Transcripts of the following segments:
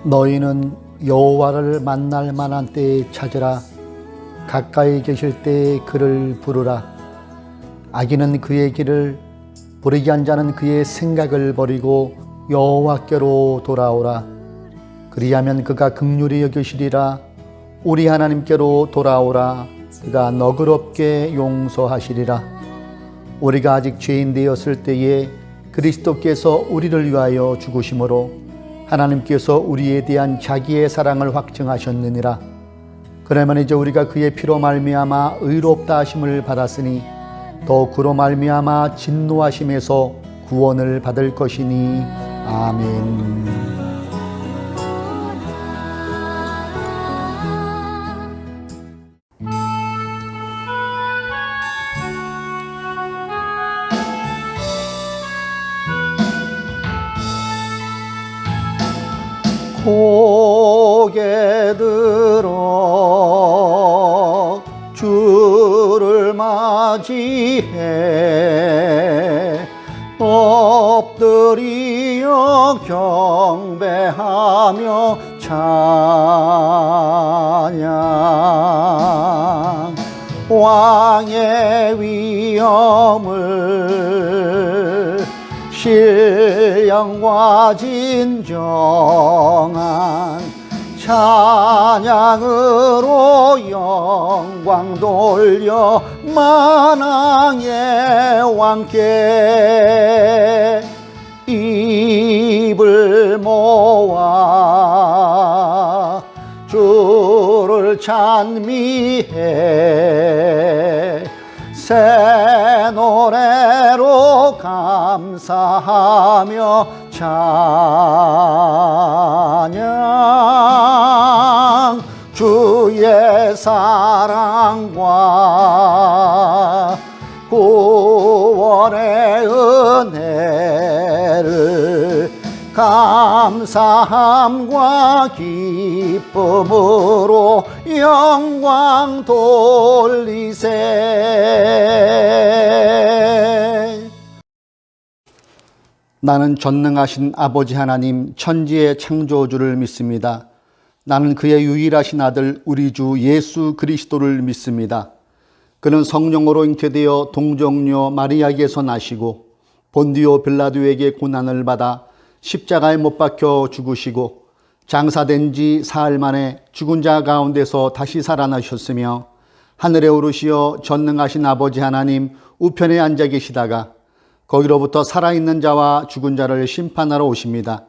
너희는 여호와를 만날 만한 때에 찾으라. 가까이 계실 때에 그를 부르라. 악인은 그의 길을, 불의한 자는 그의 생각을 버리고 여호와께로 돌아오라. 그리하면 그가 긍휼히 여기시리라. 우리 하나님께로 돌아오라. 그가 너그럽게 용서하시리라. 우리가 아직 죄인 되었을 때에 그리스도께서 우리를 위하여 죽으심으로 하나님께서 우리에 대한 자기의 사랑을 확증하셨느니라. 그러면 이제 우리가 그의 피로 말미암아 의롭다 하심을 받았으니 더욱 그로 말미암아 진노하심에서 구원을 받을 것이니. 아멘. 고개 들어 주를 맞이해 엎드리어 경배하며 찬양. 왕의 위엄을 신령과 진정한 찬양으로 영광 돌려 만왕의 왕께 입을 모아 주를 찬미해 새 노래로 감사하며 찬양. 주의 사랑과 구원의 은혜를 감사함과 기쁨으로 영광 돌리세. 나는 전능하신 아버지 하나님 천지의 창조주를 믿습니다. 나는 그의 유일하신 아들 우리 주 예수 그리스도를 믿습니다. 그는 성령으로 잉태되어 동정녀 마리아에게서 나시고 본디오 빌라도에게 고난을 받아 십자가에 못 박혀 죽으시고 장사된 지 사흘 만에 죽은 자 가운데서 다시 살아나셨으며 하늘에 오르시어 전능하신 아버지 하나님 우편에 앉아 계시다가 거기로부터 살아있는 자와 죽은 자를 심판하러 오십니다.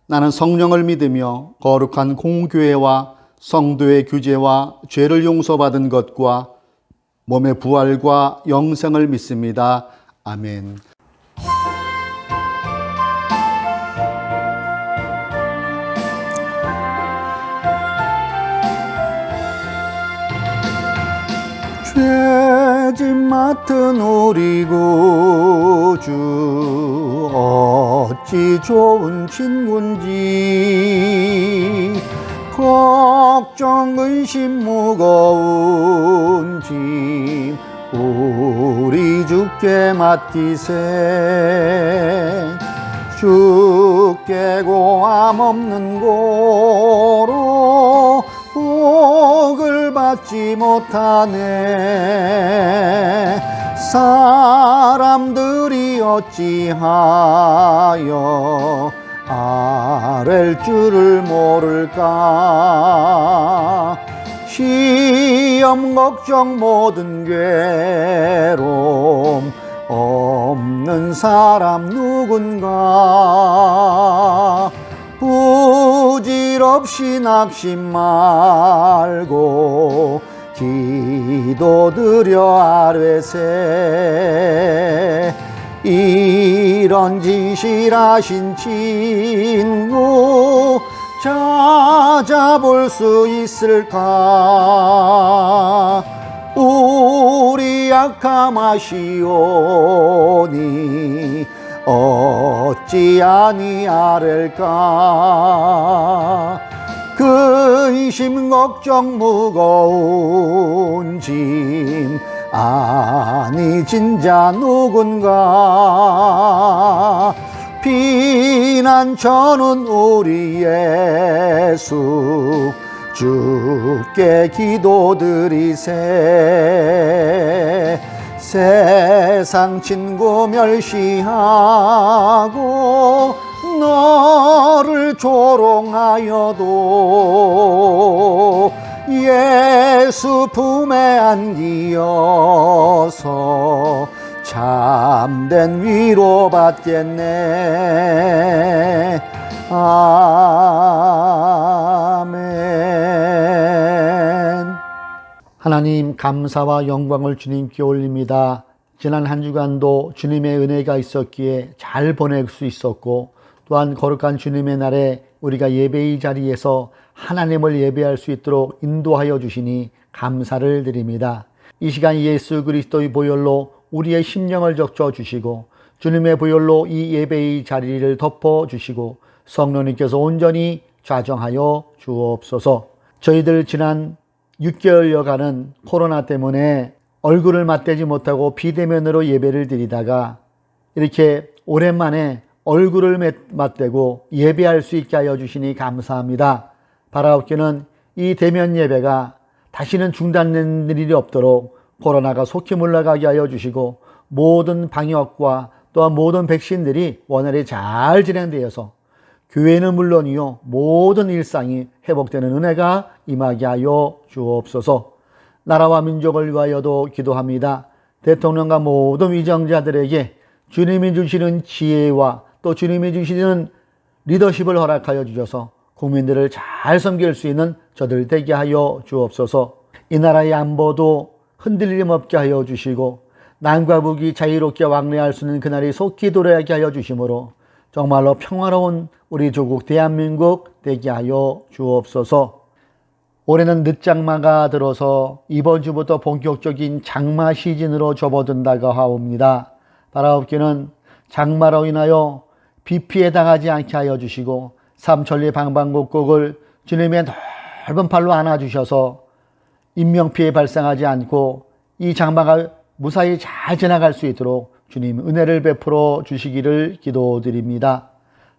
나는 성령을 믿으며 거룩한 공교회와 성도의 규제와 죄를 용서받은 것과 몸의 부활과 영생을 믿습니다. 아멘. 죄짐 맡은 우리 구주 어찌 좋은 친구인지 걱정 근심 무거운 짐 우리 주께 맡기세. 주께 고함 없는 고로 복을 받지 못하네. 사람들이 어찌하여 아랠 줄을 모를까. 시험 걱정 모든 괴로움 없는 사람 누군가. 부질없이 낙심 말고 기도드려 아뢰세. 이런 진실하신 친구 찾아볼 수 있을까. 우리 약함 아시오니 어찌 아니하릴까. 근심 걱정 무거운 짐 아니 진자 누군가. 피난처는 우리 예수 주께 기도드리세. 세상 친구 멸시하고 너를 조롱하여도 예수 품에 안기어서 참된 위로 받겠네. 아멘. 하나님, 감사와 영광을 주님께 올립니다. 지난 한 주간도 주님의 은혜가 있었기에 잘 보낼 수 있었고, 또한 거룩한 주님의 날에 우리가 예배의 자리에서 하나님을 예배할 수 있도록 인도하여 주시니 감사를 드립니다. 이 시간 예수 그리스도의 보혈로 우리의 심령을 적셔 주시고, 주님의 보혈로 이 예배의 자리를 덮어 주시고, 성령님께서 온전히 좌정하여 주옵소서. 저희들 지난 6개월여간은 코로나 때문에 얼굴을 맞대지 못하고 비대면으로 예배를 드리다가 이렇게 오랜만에 얼굴을 맞대고 예배할 수 있게 하여 주시니 감사합니다. 바라옵기는 이 대면 예배가 다시는 중단된 일이 없도록 코로나가 속히 물러가게 하여 주시고, 모든 방역과 또한 모든 백신들이 원활히 잘 진행되어서 교회는 물론이요 모든 일상이 회복되는 은혜가 임하게 하여 주옵소서. 나라와 민족을 위하여도 기도합니다. 대통령과 모든 위정자들에게 주님이 주시는 지혜와 또 주님이 주시는 리더십을 허락하여 주셔서 국민들을 잘 섬길 수 있는 저들 되게 하여 주옵소서. 이 나라의 안보도 흔들림 없게 하여 주시고, 남과 북이 자유롭게 왕래할 수 있는 그날이 속히 도래하게 하여 주심으로 정말로 평화로운 우리 조국 대한민국 되게 하여 주옵소서. 올해는 늦장마가 들어서 이번 주부터 본격적인 장마 시즌으로 접어든다고 하옵니다. 바라옵기는 장마로 인하여 비 피해 당하지 않게 하여 주시고, 삼천리 방방곡곡을 주님의 넓은 팔로 안아주셔서 인명피해 발생하지 않고 이 장마가 무사히 잘 지나갈 수 있도록 주님 은혜를 베풀어 주시기를 기도드립니다.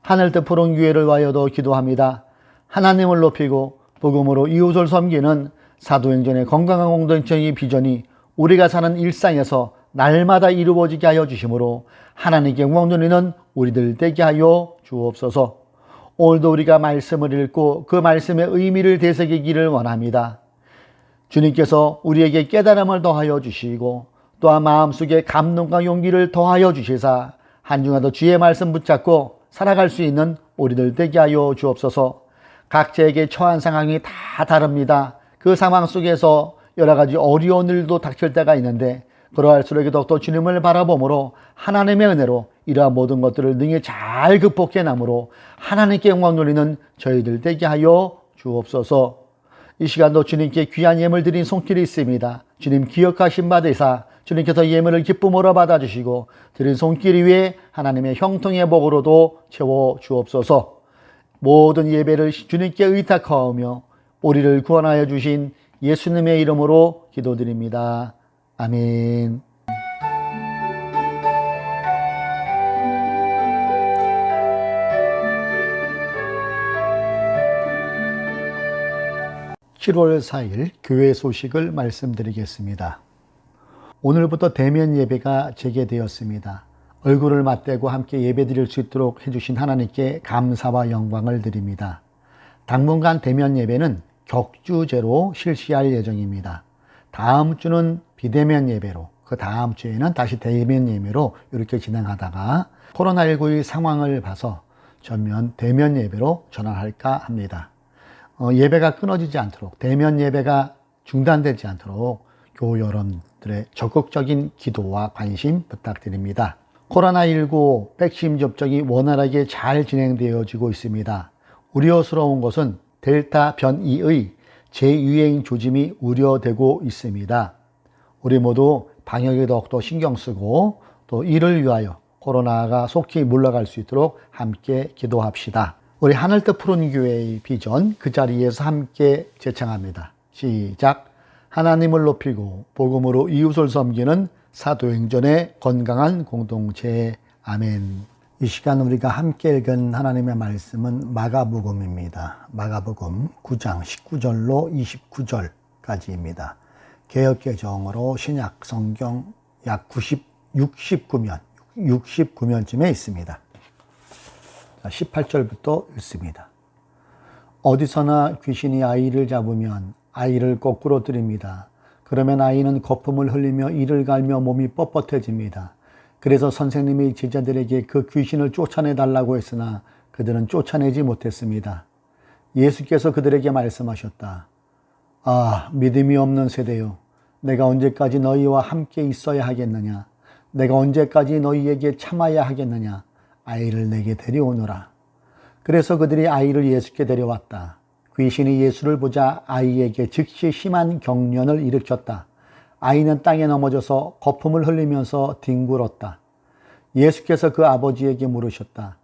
하늘 뜻 푸른 교회를 위하여도 기도합니다. 하나님을 높이고 복음으로 이웃을 섬기는 사도행전의 건강한 공동체의 비전이 우리가 사는 일상에서 날마다 이루어지게 하여 주심으로 하나님께 영광 돌리는 우리들 되게 하여 주옵소서. 오늘도 우리가 말씀을 읽고 그 말씀의 의미를 되새기기를 원합니다. 주님께서 우리에게 깨달음을 더하여 주시고 또한 마음속에 감동과 용기를 더하여 주시사 한 주간도 주의 말씀 붙잡고 살아갈 수 있는 우리들 되게 하여 주옵소서. 각자에게 처한 상황이 다 다릅니다. 그 상황 속에서 여러 가지 어려운 일도 닥칠 때가 있는데 그러할수록 더욱더 주님을 바라보므로 하나님의 은혜로 이러한 모든 것들을 능히 잘 극복해 나므로 하나님께 영광 돌리는 저희들 되게 하여 주옵소서. 이 시간도 주님께 귀한 예물 드린 손길이 있습니다. 주님 기억하신 바 되사 주님께서 예물을 기쁨으로 받아주시고 드린 손길 위에 하나님의 형통의 복으로도 채워 주옵소서. 모든 예배를 주님께 의탁하오며 우리를 구원하여 주신 예수님의 이름으로 기도드립니다. 아멘. (7월 4일) 교회 소식을 말씀드리겠습니다. 오늘부터 대면 예배가 재개되었습니다. 얼굴을 맞대고 함께 예배드릴 수 있도록 해주신 하나님께 감사와 영광을 드립니다. 당분간 대면 예배는 격주제로 실시할 예정입니다. 다음 주는 비대면 예배로, 그 다음 주에는 다시 대면 예배로 이렇게 진행하다가 코로나19의 상황을 봐서 전면 대면 예배로 전환할까 합니다. 예배가 끊어지지 않도록, 대면 예배가 중단되지 않도록 교우 여러분들의 적극적인 기도와 관심 부탁드립니다. 코로나19 백신 접종이 원활하게 잘 진행되어지고 있습니다. 우려스러운 것은 델타 변이의 재유행 조짐이 우려되고 있습니다. 우리 모두 방역에 더욱더 신경 쓰고 또 이를 위하여 코로나가 속히 물러갈 수 있도록 함께 기도합시다. 우리 하늘뜻 푸른 교회의 비전 그 자리에서 함께 제창합니다. 시작. 하나님을 높이고 복음으로 이웃을 섬기는 사도행전의 건강한 공동체. 아멘. 이 시간 우리가 함께 읽은 하나님의 말씀은 마가복음입니다. 마가복음 9장 19절로 29절까지입니다. 개역개정으로 신약 성경 약 69면쯤에 있습니다. 18절부터 읽습니다. 어디서나 귀신이 아이를 잡으면 아이를 거꾸로 들입니다. 그러면 아이는 거품을 흘리며 이를 갈며 몸이 뻣뻣해집니다. 그래서 선생님이 제자들에게 그 귀신을 쫓아내달라고 했으나 그들은 쫓아내지 못했습니다. 예수께서 그들에게 말씀하셨다. 아, 믿음이 없는 세대요. 내가 언제까지 너희와 함께 있어야 하겠느냐? 내가 언제까지 너희에게 참아야 하겠느냐? 아이를 내게 데려오너라. 그래서 그들이 아이를 예수께 데려왔다. 귀신이 예수를 보자 아이에게 즉시 심한 경련을 일으켰다. 아이는 땅에 넘어져서 거품을 흘리면서 뒹굴었다. 예수께서 그 아버지에게 물으셨다.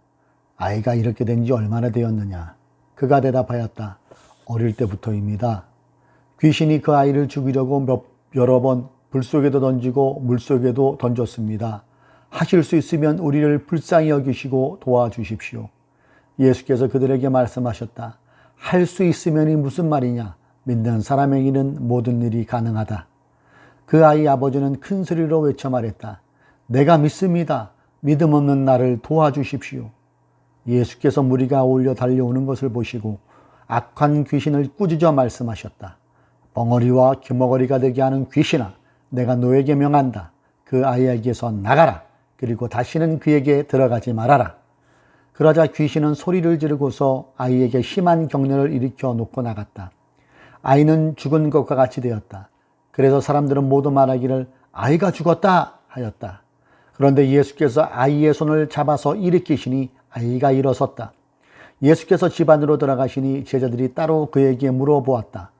아이가 이렇게 된 지 얼마나 되었느냐? 그가 대답하였다. 어릴 때부터입니다. 귀신이 그 아이를 죽이려고 여러 번 불속에도 던지고 물속에도 던졌습니다. 하실 수 있으면 우리를 불쌍히 여기시고 도와주십시오. 예수께서 그들에게 말씀하셨다. 할 수 있으면이 무슨 말이냐? 믿는 사람에게는 모든 일이 가능하다. 그 아이 아버지는 큰 소리로 외쳐 말했다. 내가 믿습니다. 믿음 없는 나를 도와주십시오. 예수께서 무리가 어울려 달려오는 것을 보시고 악한 귀신을 꾸짖어 말씀하셨다. 벙어리와 기머거리가 되게 하는 귀신아, 내가 너에게 명한다. 그 아이에게서 나가라. 그리고 다시는 그에게 들어가지 말아라. 그러자 귀신은 소리를 지르고서 아이에게 심한 경련을 일으켜 놓고 나갔다. 아이는 죽은 것과 같이 되었다. 그래서 사람들은 모두 말하기를 아이가 죽었다 하였다. 그런데 예수께서 아이의 손을 잡아서 일으키시니 아이가 일어섰다. 예수께서 집 안으로 들어가시니 제자들이 따로 그에게 물어보았다.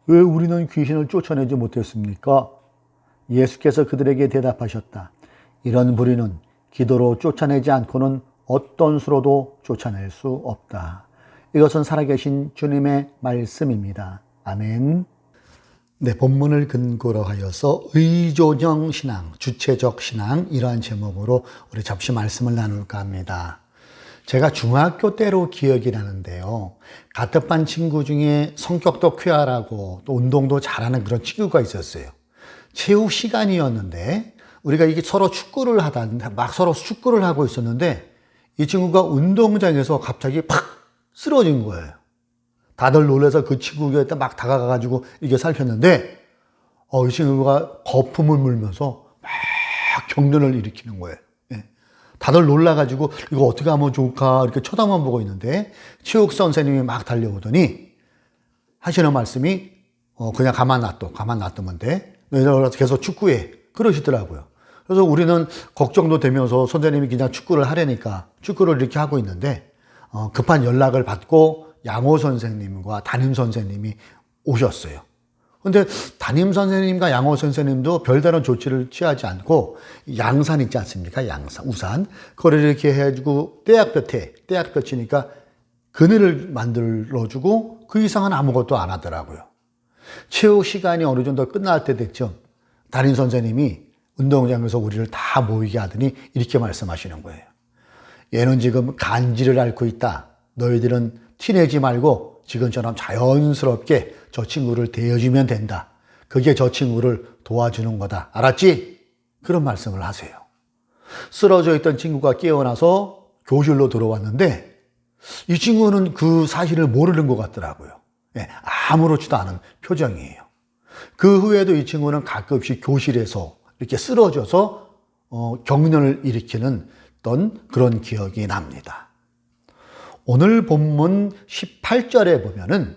왜 우리는 귀신을 쫓아내지 못했습니까? 예수께서 그들에게 대답하셨다. 이런 부류는 기도로 쫓아내지 않고는 어떤 수로도 쫓아낼 수 없다. 이것은 살아계신 주님의 말씀입니다. 아멘. 네, 본문을 근거로 하여서 의존형 신앙, 주체적 신앙 이러한 제목으로 우리 잠시 말씀을 나눌까 합니다. 제가 중학교 때로 기억이 나는데요. 같은 반 친구 중에 성격도 쾌활하고 또 운동도 잘하는 그런 친구가 있었어요. 체육 시간이었는데 우리가 이게 서로 축구를 서로 축구를 하고 있었는데 이 친구가 운동장에서 갑자기 팍 쓰러진 거예요. 다들 놀라서 그 친구에게 막 다가가가지고 이게 살폈는데, 이 친구가 거품을 물면서 막 경련을 일으키는 거예요. 예. 다들 놀라가지고 이거 어떻게 하면 좋을까 이렇게 쳐다만 보고 있는데, 체육 선생님이 막 달려오더니 하시는 말씀이, 그냥 가만 놔두면 돼. 너희들 계속 축구해. 그러시더라고요. 그래서 우리는 걱정도 되면서 선생님이 그냥 축구를 하려니까 축구를 이렇게 하고 있는데, 급한 연락을 받고 양호 선생님과 담임 선생님이 오셨어요. 근데 담임 선생님과 양호 선생님도 별다른 조치를 취하지 않고 양산 있지 않습니까? 양산, 우산. 그걸 이렇게 해가지고 떼약볕 치니까 그늘을 만들어주고 그 이상은 아무것도 안 하더라고요. 체육 시간이 어느 정도 끝날 때 됐죠. 담임 선생님이 운동장에서 우리를 다 모이게 하더니 이렇게 말씀하시는 거예요. 얘는 지금 간지를 앓고 있다. 너희들은 티내지 말고 지금처럼 자연스럽게 저 친구를 대해주면 된다. 그게 저 친구를 도와주는 거다. 알았지? 그런 말씀을 하세요. 쓰러져 있던 친구가 깨어나서 교실로 들어왔는데 이 친구는 그 사실을 모르는 것 같더라고요. 예, 아무렇지도 않은 표정이에요. 그 후에도 이 친구는 가끔씩 교실에서 이렇게 쓰러져서 경련을 일으키는 그런 기억이 납니다. 오늘 본문 18절에 보면은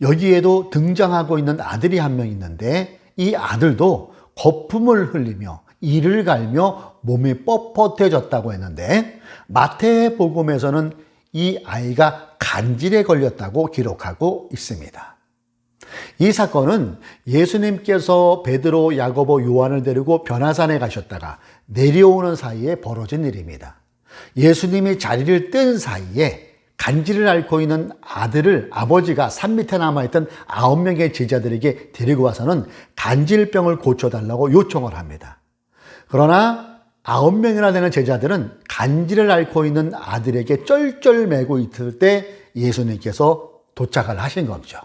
여기에도 등장하고 있는 아들이 한 명 있는데 이 아들도 거품을 흘리며 이를 갈며 몸이 뻣뻣해졌다고 했는데 마태복음에서는 이 아이가 간질에 걸렸다고 기록하고 있습니다. 이 사건은 예수님께서 베드로, 야고보, 요한을 데리고 변화산에 가셨다가 내려오는 사이에 벌어진 일입니다. 예수님이 자리를 뜬 사이에 간질을 앓고 있는 아들을 아버지가 산 밑에 남아있던 9명의 제자들에게 데리고 와서는 간질병을 고쳐달라고 요청을 합니다. 그러나 9명이나 되는 제자들은 간질을 앓고 있는 아들에게 쩔쩔매고 있을 때 예수님께서 도착을 하신 거죠.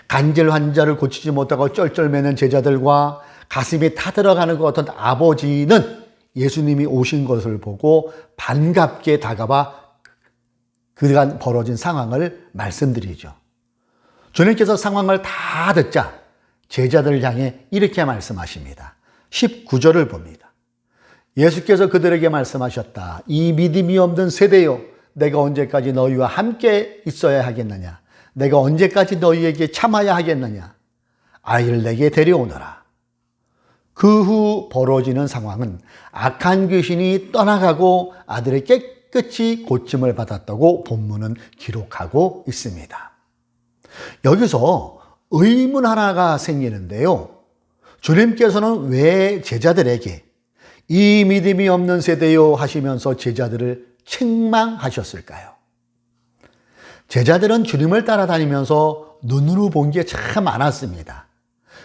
간질 환자를 고치지 못하고 쩔쩔매는 제자들과 가슴이 타들어가는 것 같은 아버지는 예수님이 오신 것을 보고 반갑게 다가와 그간 벌어진 상황을 말씀드리죠. 주님께서 상황을 다 듣자 제자들을 향해 이렇게 말씀하십니다. 19절을 봅니다. 예수께서 그들에게 말씀하셨다. 이 믿음이 없는 세대요. 내가 언제까지 너희와 함께 있어야 하겠느냐? 내가 언제까지 너희에게 참아야 하겠느냐? 아이를 내게 데려오너라. 그 후 벌어지는 상황은 악한 귀신이 떠나가고 아들이 깨끗이 고침을 받았다고 본문은 기록하고 있습니다. 여기서 의문 하나가 생기는데요. 주님께서는 왜 제자들에게 이 믿음이 없는 세대요 하시면서 제자들을 책망하셨을까요? 제자들은 주님을 따라다니면서 눈으로 본 게 참 많았습니다.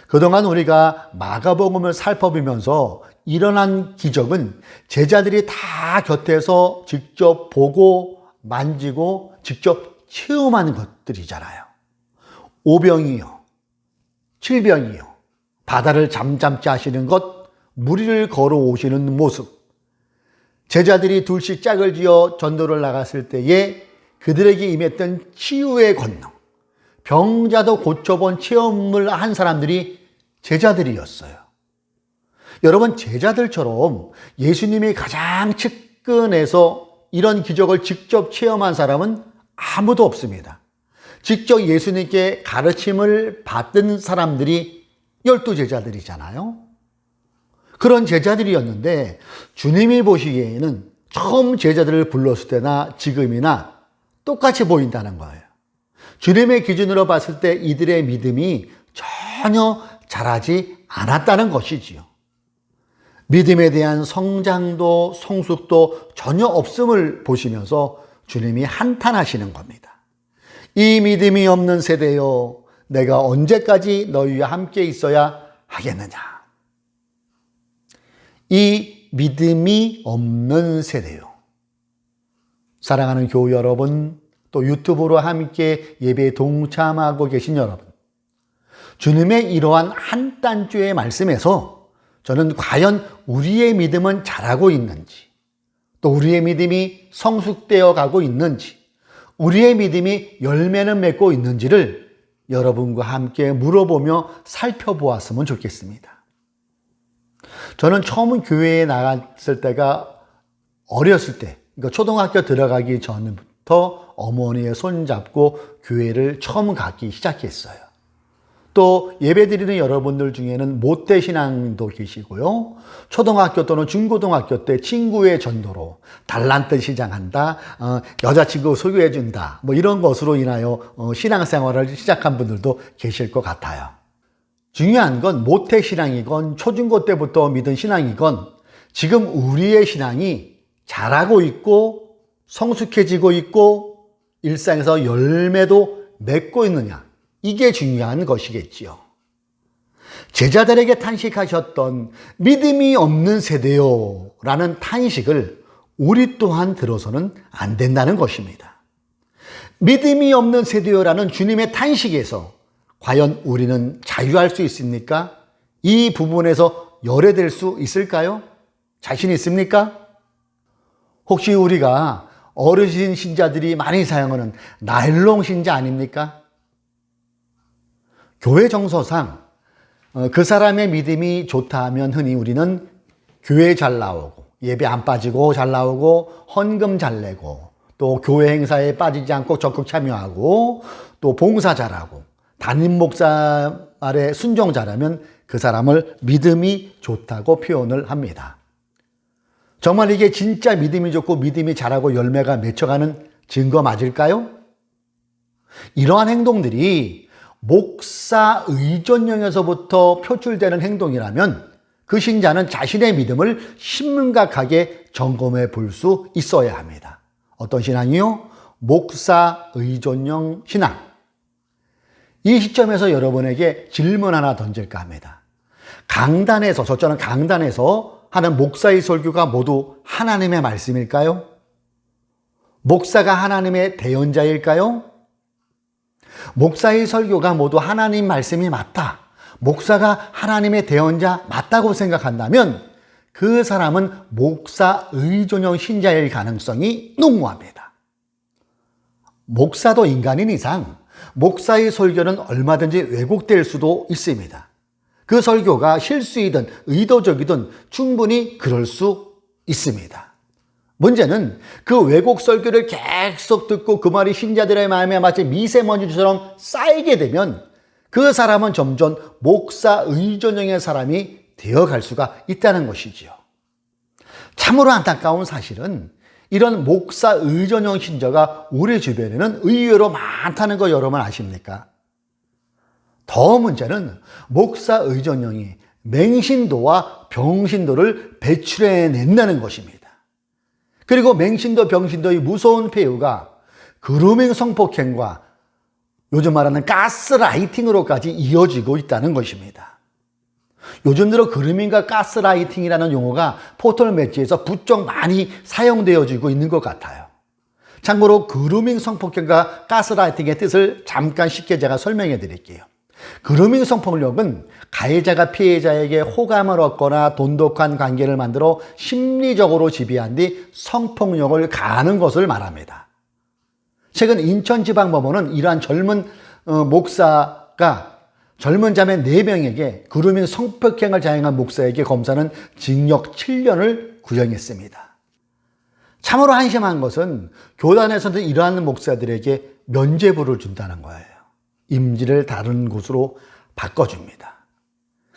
그동안 우리가 마가복음을 살펴보면서 일어난 기적은 제자들이 다 곁에서 직접 보고 만지고 직접 체험한 것들이잖아요. 오병이요, 칠병이요, 바다를 잠잠케 하시는 것, 무리를 걸어오시는 모습, 제자들이 둘씩 짝을 지어 전도를 나갔을 때에 그들에게 임했던 치유의 권능, 병자도 고쳐본 체험을 한 사람들이 제자들이었어요. 여러분, 제자들처럼 예수님이 가장 측근에서 이런 기적을 직접 체험한 사람은 아무도 없습니다. 직접 예수님께 가르침을 받은 사람들이 12제자들이잖아요. 그런 제자들이었는데 주님이 보시기에는 처음 제자들을 불렀을 때나 지금이나 똑같이 보인다는 거예요. 주님의 기준으로 봤을 때 이들의 믿음이 전혀 자라지 않았다는 것이지요. 믿음에 대한 성장도 성숙도 전혀 없음을 보시면서 주님이 한탄하시는 겁니다. 이 믿음이 없는 세대요, 내가 언제까지 너희와 함께 있어야 하겠느냐. 이 믿음이 없는 세대요. 사랑하는 교우 여러분, 또 유튜브로 함께 예배에 동참하고 계신 여러분, 주님의 이러한 한 단주의 말씀에서 저는 과연 우리의 믿음은 자라고 있는지, 또 우리의 믿음이 성숙되어 가고 있는지, 우리의 믿음이 열매는 맺고 있는지를 여러분과 함께 물어보며 살펴보았으면 좋겠습니다. 저는 처음 교회에 나갔을 때가 어렸을 때, 그러니까 초등학교 들어가기 전부터 어머니의 손잡고 교회를 처음 가기 시작했어요. 또 예배드리는 여러분들 중에는 모태신앙도 계시고요. 초등학교 또는 중고등학교 때 친구의 전도로 달란트 시작한다, 여자친구 소개해준다, 뭐 이런 것으로 인하여 신앙생활을 시작한 분들도 계실 것 같아요. 중요한 건 모태신앙이건 초중고 때부터 믿은 신앙이건 지금 우리의 신앙이 자라고 있고 성숙해지고 있고 일상에서 열매도 맺고 있느냐, 이게 중요한 것이겠지요. 제자들에게 탄식하셨던 믿음이 없는 세대요 라는 탄식을 우리 또한 들어서는 안 된다는 것입니다. 믿음이 없는 세대요 라는 주님의 탄식에서 과연 우리는 자유할 수 있습니까? 이 부분에서 열애될 수 있을까요? 자신 있습니까? 혹시 우리가 어르신 신자들이 많이 사용하는 나일론 신자 아닙니까? 교회 정서상 그 사람의 믿음이 좋다 하면 흔히 우리는 교회 잘 나오고 예배 안 빠지고 잘 나오고 헌금 잘 내고 또 교회 행사에 빠지지 않고 적극 참여하고 또 봉사 잘하고 담임 목사 말에 순종 잘하면 그 사람을 믿음이 좋다고 표현을 합니다. 정말 이게 진짜 믿음이 좋고 믿음이 자라고 열매가 맺혀가는 증거 맞을까요? 이러한 행동들이 목사 의존령에서부터 표출되는 행동이라면 그 신자는 자신의 믿음을 심각하게 점검해 볼 수 있어야 합니다. 어떤 신앙이요? 목사 의존령 신앙. 이 시점에서 여러분에게 질문 하나 던질까 합니다. 저는 강단에서 하는 목사의 설교가 모두 하나님의 말씀일까요? 목사가 하나님의 대언자일까요? 목사의 설교가 모두 하나님 말씀이 맞다, 목사가 하나님의 대언자 맞다고 생각한다면 그 사람은 목사 의존형 신자일 가능성이 농후합니다. 목사도 인간인 이상 목사의 설교는 얼마든지 왜곡될 수도 있습니다. 그 설교가 실수이든 의도적이든 충분히 그럴 수 있습니다. 문제는 그 왜곡 설교를 계속 듣고 그 말이 신자들의 마음에 마치 미세먼지처럼 쌓이게 되면 그 사람은 점점 목사 의존형의 사람이 되어갈 수가 있다는 것이지요. 참으로 안타까운 사실은 이런 목사 의존형 신자가 우리 주변에는 의외로 많다는 거 여러분 아십니까? 더 문제는 목사 의존형이 맹신도와 병신도를 배출해낸다는 것입니다. 그리고 맹신도, 병신도의 무서운 폐유가 그루밍 성폭행과 요즘 말하는 가스라이팅으로까지 이어지고 있다는 것입니다. 요즘 들어 그루밍과 가스라이팅이라는 용어가 포털 매체에서 부쩍 많이 사용되어지고 있는 것 같아요. 참고로 그루밍 성폭행과 가스라이팅의 뜻을 잠깐 쉽게 제가 설명해 드릴게요. 그루밍 성폭력은 가해자가 피해자에게 호감을 얻거나 돈독한 관계를 만들어 심리적으로 지배한 뒤 성폭력을 가하는 것을 말합니다. 최근 인천지방법원은 이러한 젊은 목사가 젊은 자매 4명에게 그루밍 성폭행을 자행한 목사에게 검사는 징역 7년을 구형했습니다. 참으로 한심한 것은 교단에서도 이러한 목사들에게 면죄부를 준다는 거예요. 임지를 다른 곳으로 바꿔줍니다.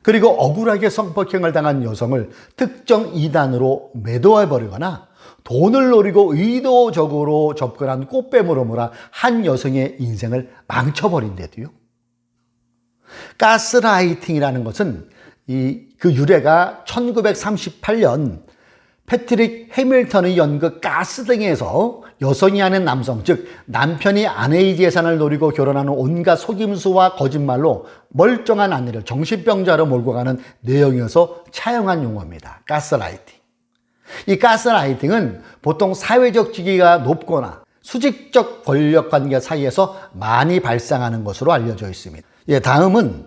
그리고 억울하게 성폭행을 당한 여성을 특정 이단으로 매도해버리거나 돈을 노리고 의도적으로 접근한 꽃뱀으로 몰아 한 여성의 인생을 망쳐버린대도요. 가스라이팅이라는 것은 그 유래가 1938년 패트릭 해밀턴의 연극 가스등에서 여성이 아닌 남성, 즉 남편이 아내의 재산을 노리고 결혼하는 온갖 속임수와 거짓말로 멀쩡한 아내를 정신병자로 몰고 가는 내용이어서 차용한 용어입니다. 가스라이팅. 이 가스라이팅은 보통 사회적 지위가 높거나 수직적 권력관계 사이에서 많이 발생하는 것으로 알려져 있습니다. 다음은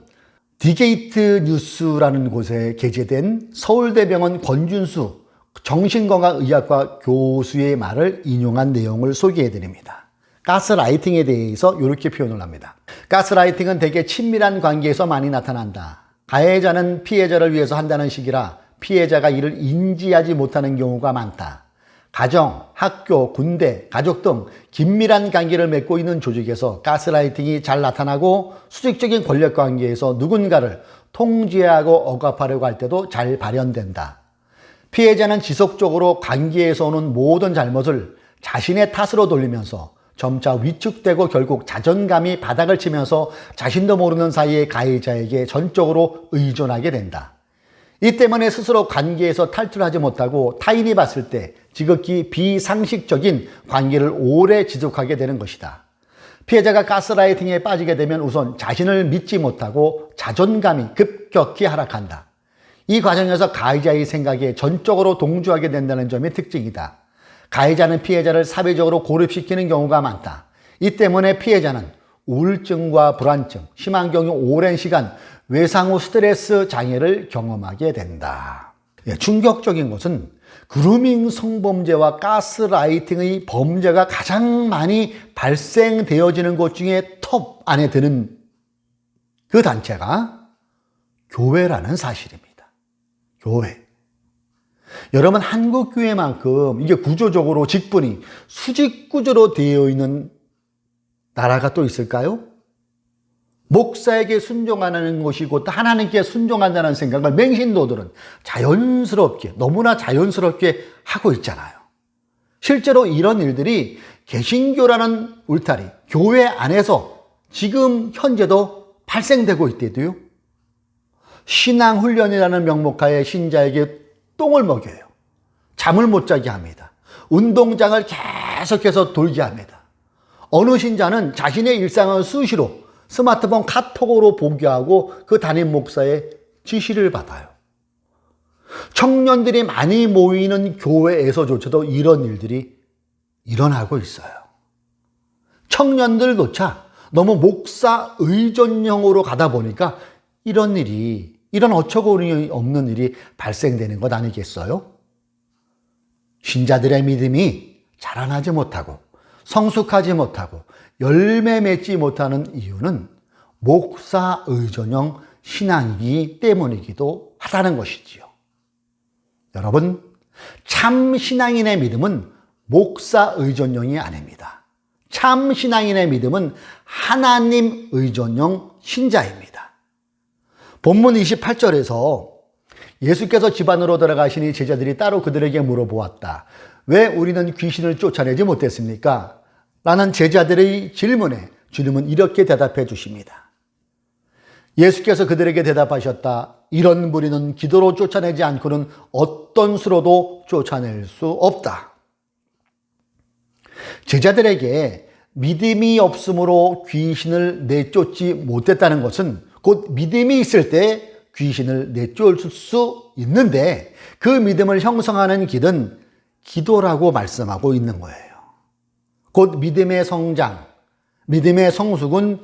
디게이트 뉴스라는 곳에 게재된 서울대병원 권준수 정신건강의학과 교수의 말을 인용한 내용을 소개해 드립니다. 가스라이팅에 대해서 이렇게 표현을 합니다. 가스라이팅은 대개 친밀한 관계에서 많이 나타난다. 가해자는 피해자를 위해서 한다는 식이라 피해자가 이를 인지하지 못하는 경우가 많다. 가정, 학교, 군대, 가족 등 긴밀한 관계를 맺고 있는 조직에서 가스라이팅이 잘 나타나고 수직적인 권력 관계에서 누군가를 통제하고 억압하려고 할 때도 잘 발현된다. 피해자는 지속적으로 관계에서 오는 모든 잘못을 자신의 탓으로 돌리면서 점차 위축되고 결국 자존감이 바닥을 치면서 자신도 모르는 사이에 가해자에게 전적으로 의존하게 된다. 이 때문에 스스로 관계에서 탈출하지 못하고 타인이 봤을 때 지극히 비상식적인 관계를 오래 지속하게 되는 것이다. 피해자가 가스라이팅에 빠지게 되면 우선 자신을 믿지 못하고 자존감이 급격히 하락한다. 이 과정에서 가해자의 생각에 전적으로 동조하게 된다는 점이 특징이다. 가해자는 피해자를 사회적으로 고립시키는 경우가 많다. 이 때문에 피해자는 우울증과 불안증, 심한 경우 오랜 시간 외상 후 스트레스 장애를 경험하게 된다. 충격적인 것은 그루밍 성범죄와 가스라이팅의 범죄가 가장 많이 발생되어지는 곳 중에 톱 안에 드는 그 단체가 교회라는 사실입니다. 교회. 여러분, 한국 교회만큼 이게 구조적으로 직분이 수직 구조로 되어 있는 나라가 또 있을까요? 목사에게 순종하는 것이고 또 하나님께 순종한다는 생각을 맹신도들은 자연스럽게, 너무나 자연스럽게 하고 있잖아요. 실제로 이런 일들이 개신교라는 울타리, 교회 안에서 지금 현재도 발생되고 있대도요. 신앙훈련이라는 명목하에 신자에게 똥을 먹여요. 잠을 못 자게 합니다. 운동장을 계속해서 돌게 합니다. 어느 신자는 자신의 일상을 수시로 스마트폰 카톡으로 보게 하고 그 담임 목사의 지시를 받아요. 청년들이 많이 모이는 교회에서조차도 이런 일들이 일어나고 있어요. 청년들조차 너무 목사 의존형으로 가다 보니까 이런 어처구니 없는 일이 발생되는 것 아니겠어요? 신자들의 믿음이 자라나지 못하고 성숙하지 못하고 열매 맺지 못하는 이유는 목사 의존형 신앙이기 때문이기도 하다는 것이지요. 여러분, 참 신앙인의 믿음은 목사 의존형이 아닙니다. 참 신앙인의 믿음은 하나님 의존형 신자입니다. 본문 28절에서 예수께서 집 안으로 들어가시니 제자들이 따로 그들에게 물어보았다. 왜 우리는 귀신을 쫓아내지 못했습니까? 라는 제자들의 질문에 주님은 이렇게 대답해 주십니다. 예수께서 그들에게 대답하셨다. 이런 무리는 기도로 쫓아내지 않고는 어떤 수로도 쫓아낼 수 없다. 제자들에게 믿음이 없으므로 귀신을 내쫓지 못했다는 것은 곧 믿음이 있을 때 귀신을 내쫓을 수 있는데 그 믿음을 형성하는 길은 기도라고 말씀하고 있는 거예요. 곧 믿음의 성장, 믿음의 성숙은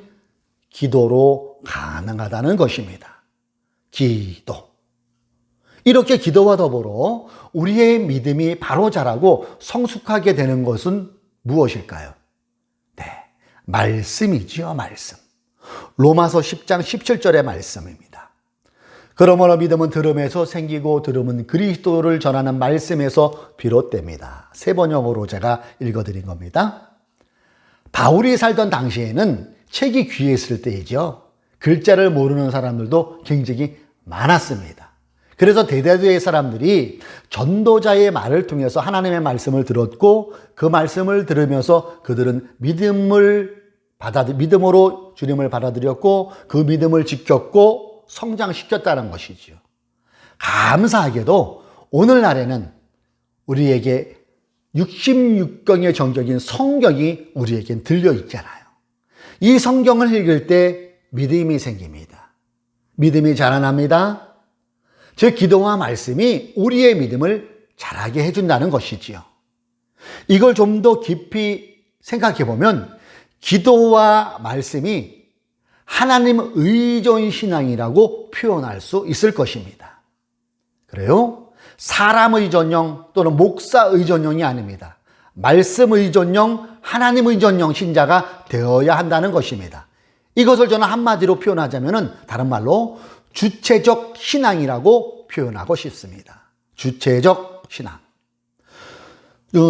기도로 가능하다는 것입니다. 기도. 이렇게 기도와 더불어 우리의 믿음이 바로 자라고 성숙하게 되는 것은 무엇일까요? 네, 말씀이지요, 말씀. 로마서 10장 17절의 말씀입니다. 그러므로 믿음은 들음에서 생기고 들음은 그리스도를 전하는 말씀에서 비롯됩니다. 세 번역으로 제가 읽어드린 겁니다. 바울이 살던 당시에는 책이 귀했을 때이죠. 글자를 모르는 사람들도 굉장히 많았습니다. 그래서 대다수의 사람들이 전도자의 말을 통해서 하나님의 말씀을 들었고 그 말씀을 들으면서 그들은 믿음으로 주님을 받아들였고 그 믿음을 지켰고 성장시켰다는 것이지요. 감사하게도 오늘날에는 우리에게 66경의 정적인 성경이 우리에겐 들려 있잖아요. 이 성경을 읽을 때 믿음이 생깁니다. 믿음이 자라납니다. 즉 기도와 말씀이 우리의 믿음을 자라게 해준다는 것이지요. 이걸 좀 더 깊이 생각해 보면 기도와 말씀이 하나님 의존 신앙이라고 표현할 수 있을 것입니다. 그래요? 사람 의존형 또는 목사 의존형이 아닙니다. 말씀 의존형, 하나님 의존형 신자가 되어야 한다는 것입니다. 이것을 저는 한마디로 표현하자면 다른 말로 주체적 신앙이라고 표현하고 싶습니다. 주체적 신앙.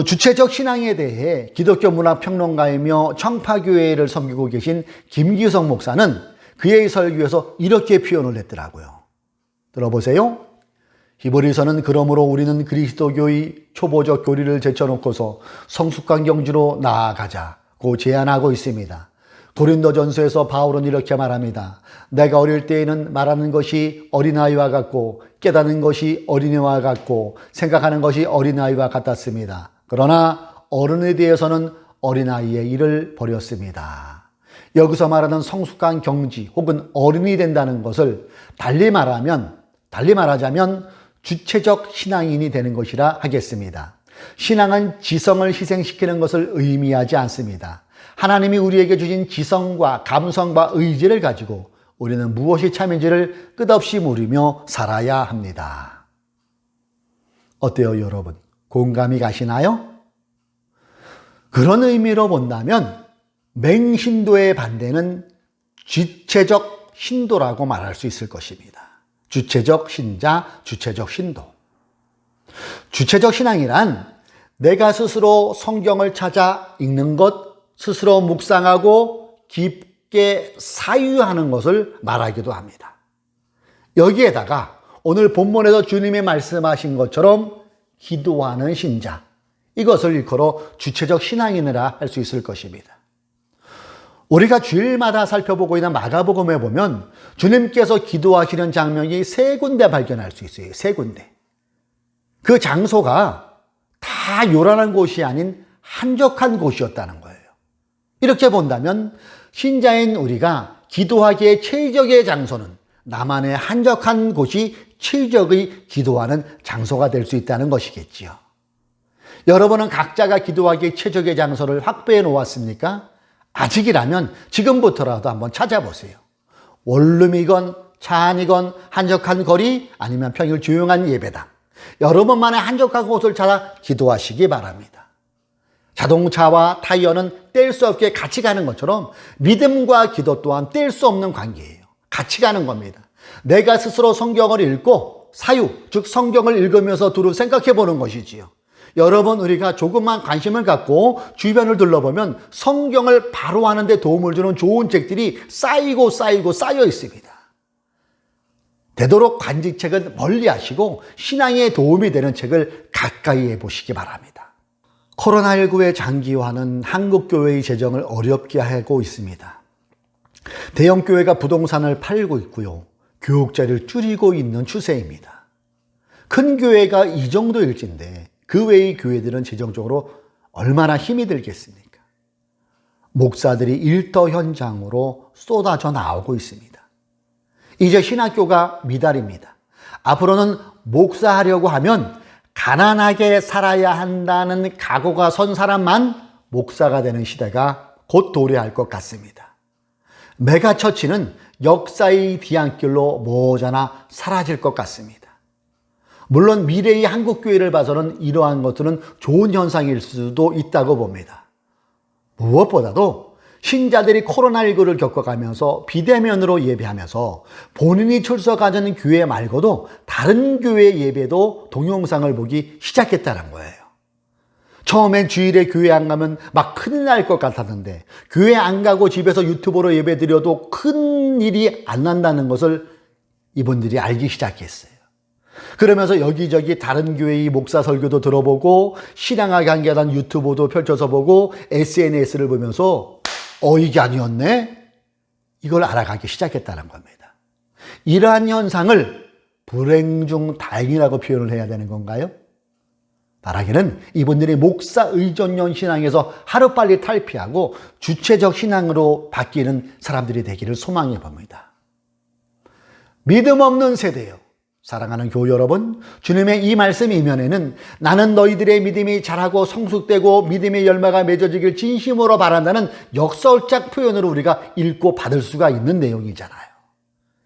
주체적 신앙에 대해 기독교 문화평론가이며 청파교회를 섬기고 계신 김기성 목사는 그의 설교에서 이렇게 표현을 했더라고요. 들어보세요. 히브리서는 그러므로 우리는 그리스도교의 초보적 교리를 제쳐놓고서 성숙한 경지로 나아가자고 제안하고 있습니다. 고린도전서에서 바울은 이렇게 말합니다. 내가 어릴 때에는 말하는 것이 어린아이와 같고 깨닫는 것이 어린애와 같고 생각하는 것이 어린아이와 같았습니다. 그러나 어른에 대해서는 어린아이의 일을 버렸습니다. 여기서 말하는 성숙한 경지 혹은 어른이 된다는 것을 달리 말하자면 주체적 신앙인이 되는 것이라 하겠습니다. 신앙은 지성을 희생시키는 것을 의미하지 않습니다. 하나님이 우리에게 주신 지성과 감성과 의지를 가지고 우리는 무엇이 참인지를 끝없이 물으며 살아야 합니다. 어때요, 여러분? 공감이 가시나요? 그런 의미로 본다면 맹신도의 반대는 주체적 신도라고 말할 수 있을 것입니다. 주체적 신자, 주체적 신도. 주체적 신앙이란 내가 스스로 성경을 찾아 읽는 것, 스스로 묵상하고 깊게 사유하는 것을 말하기도 합니다. 여기에다가 오늘 본문에서 주님이 말씀하신 것처럼 기도하는 신자, 이것을 일컬어 주체적 신앙이라 할 수 있을 것입니다. 우리가 주일마다 살펴보고 있는 마가복음에 보면 주님께서 기도하시는 장면이 세 군데 발견할 수 있어요. 세 군데. 그 장소가 다 요란한 곳이 아닌 한적한 곳이었다는 거예요. 이렇게 본다면 신자인 우리가 기도하기에 최적의 장소는 나만의 한적한 곳이 최적의 기도하는 장소가 될 수 있다는 것이겠지요. 여러분은 각자가 기도하기에 최적의 장소를 확보해 놓았습니까? 아직이라면 지금부터라도 한번 찾아보세요. 원룸이건 차 안이건 한적한 거리 아니면 평일 조용한 예배당. 여러분만의 한적한 곳을 찾아 기도하시기 바랍니다. 자동차와 타이어는 뗄 수 없게 같이 가는 것처럼 믿음과 기도 또한 뗄 수 없는 관계예요. 같이 가는 겁니다. 내가 스스로 성경을 읽고 사유, 즉 성경을 읽으면서 두루 생각해 보는 것이지요. 여러분, 우리가 조금만 관심을 갖고 주변을 둘러보면 성경을 바로 하는 데 도움을 주는 좋은 책들이 쌓이고 쌓여 있습니다. 되도록 관직책은 멀리 하시고 신앙에 도움이 되는 책을 가까이 해보시기 바랍니다. 코로나19의 장기화는 한국교회의 재정을 어렵게 하고 있습니다. 대형교회가 부동산을 팔고 있고요. 교육자를 줄이고 있는 추세입니다. 큰 교회가 이 정도일진데 그 외의 교회들은 재정적으로 얼마나 힘이 들겠습니까? 목사들이 일터 현장으로 쏟아져 나오고 있습니다. 이제 신학교가 미달입니다. 앞으로는 목사하려고 하면 가난하게 살아야 한다는 각오가 선 사람만 목사가 되는 시대가 곧 도래할 것 같습니다. 메가처치는 역사의 뒤안길로 머지않아 사라질 것 같습니다. 물론 미래의 한국교회를 봐서는 이러한 것들은 좋은 현상일 수도 있다고 봅니다. 무엇보다도 신자들이 코로나19를 겪어가면서 비대면으로 예배하면서 본인이 출석하는 교회 말고도 다른 교회 예배도 동영상을 보기 시작했다는 거예요. 처음엔 주일에 교회 안 가면 막 큰일 날 것 같았는데 교회 안 가고 집에서 유튜브로 예배 드려도 큰 일이 안 난다는 것을 이분들이 알기 시작했어요. 그러면서 여기저기 다른 교회의 목사 설교도 들어보고 신앙과 관계한 유튜브도 펼쳐서 보고 SNS를 보면서 이게 아니었네? 이걸 알아가기 시작했다는 겁니다. 이러한 현상을 불행 중 다행이라고 표현을 해야 되는 건가요? 말하기는 이분들이 목사 의존형 신앙에서 하루빨리 탈피하고 주체적 신앙으로 바뀌는 사람들이 되기를 소망해 봅니다. 믿음 없는 세대요. 사랑하는 교우 여러분, 주님의 이 말씀 이면에는 나는 너희들의 믿음이 자라고 성숙되고 믿음의 열매가 맺어지길 진심으로 바란다는 역설적 표현으로 우리가 읽고 받을 수가 있는 내용이잖아요.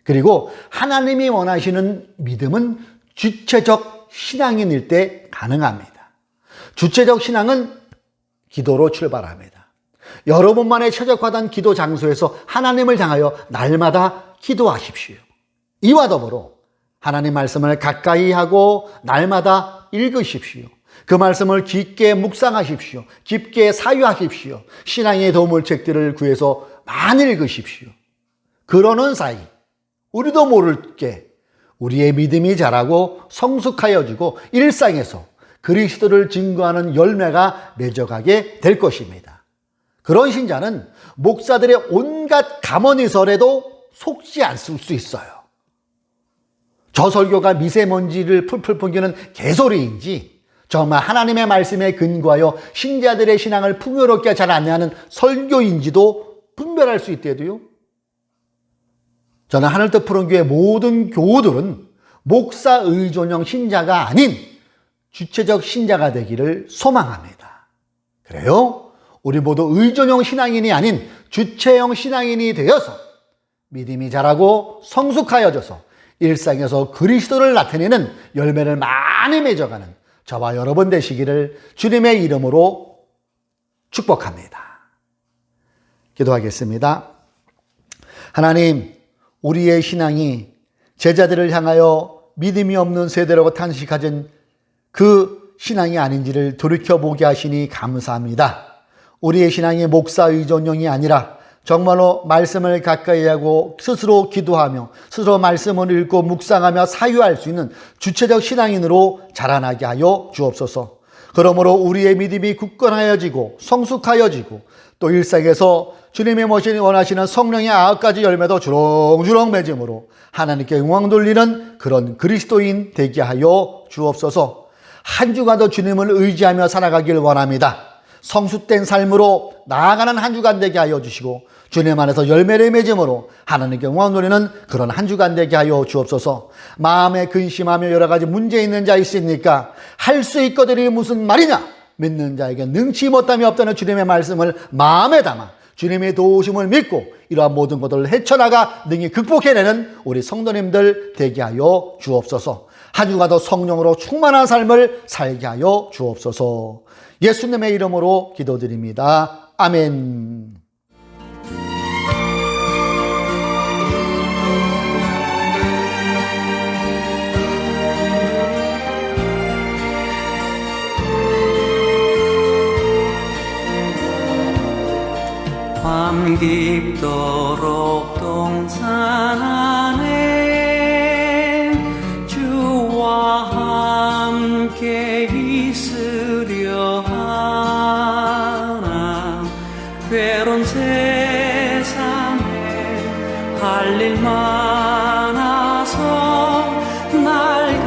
그리고 하나님이 원하시는 믿음은 주체적 신앙인일 때 가능합니다. 주체적 신앙은 기도로 출발합니다. 여러분만의 최적화된 기도 장소에서 하나님을 향하여 날마다 기도하십시오. 이와 더불어 하나님 말씀을 가까이 하고 날마다 읽으십시오. 그 말씀을 깊게 묵상하십시오. 깊게 사유하십시오. 신앙의 도움책들을 구해서 많이 읽으십시오. 그러는 사이 우리도 모르게 우리의 믿음이 자라고 성숙하여지고 일상에서 그리스도를 증거하는 열매가 맺어가게 될 것입니다. 그런 신자는 목사들의 온갖 감언이설에도 속지 않을 수 있어요. 저 설교가 미세먼지를 풀풀 풍기는 개소리인지 정말 하나님의 말씀에 근거하여 신자들의 신앙을 풍요롭게 잘 안내하는 설교인지도 분별할 수 있대도요. 저는 하늘뜻 푸른교회 모든 교우들은 목사 의존형 신자가 아닌 주체적 신자가 되기를 소망합니다. 그래요? 우리 모두 의존형 신앙인이 아닌 주체형 신앙인이 되어서 믿음이 자라고 성숙하여져서 일상에서 그리스도를 나타내는 열매를 많이 맺어가는 저와 여러분 되시기를 주님의 이름으로 축복합니다. 기도하겠습니다. 하나님, 우리의 신앙이 제자들을 향하여 믿음이 없는 세대라고 탄식하진 그 신앙이 아닌지를 돌이켜보게 하시니 감사합니다. 우리의 신앙이 목사 의존형이 아니라 정말로 말씀을 가까이 하고 스스로 기도하며 스스로 말씀을 읽고 묵상하며 사유할 수 있는 주체적 신앙인으로 자라나게 하여 주옵소서. 그러므로 우리의 믿음이 굳건하여지고 성숙하여지고 또 일상에서 주님의 모시니 원하시는 성령의 9가지 열매도 주렁주렁 맺음으로 하나님께 영광 돌리는 그런 그리스도인 되게 하여 주옵소서. 한 주간도 주님을 의지하며 살아가길 원합니다. 성숙된 삶으로 나아가는 한 주간 되게 하여 주시고 주님 안에서 열매를 맺음으로 하나님께 영광 돌리는 그런 한 주간 되게 하여 주옵소서. 마음에 근심하며 여러 가지 문제 있는 자 있습니까? 할 수 있거든이 무슨 말이냐? 믿는 자에게 능치 못함이 없다는 주님의 말씀을 마음에 담아 주님의 도우심을 믿고 이러한 모든 것들을 헤쳐나가 능히 극복해내는 우리 성도님들 되게 하여 주옵소서. 한 주가 더 성령으로 충만한 삶을 살게 하여 주옵소서. 예수님의 이름으로 기도드립니다. 아멘. 밤 깊도록 동산 안에 주와 함께 있으려 하나 괴로운 세상에 할 일 많아서 날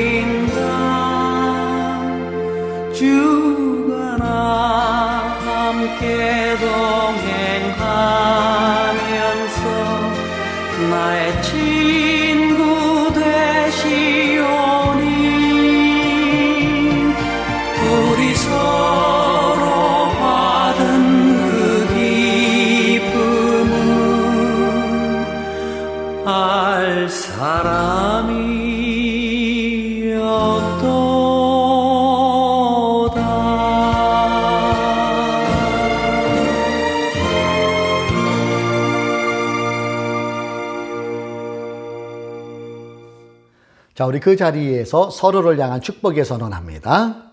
가라명하신다. 주가 나 함께 동행하면서 나의 친구 되시오니 우리 서로 받은 그 기쁨은 알 사람이 자, 우리 그 자리에서 서로를 향한 축복의 선언합니다.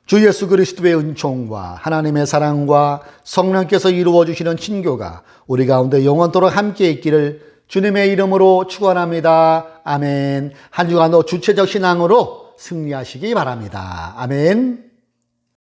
주 예수 그리스도의 은총과 하나님의 사랑과 성령께서 이루어 주시는 친교가 우리 가운데 영원토록 함께 있기를 주님의 이름으로 축원합니다. 아멘. 한 주간도 주체적 신앙으로 승리하시기 바랍니다. 아멘.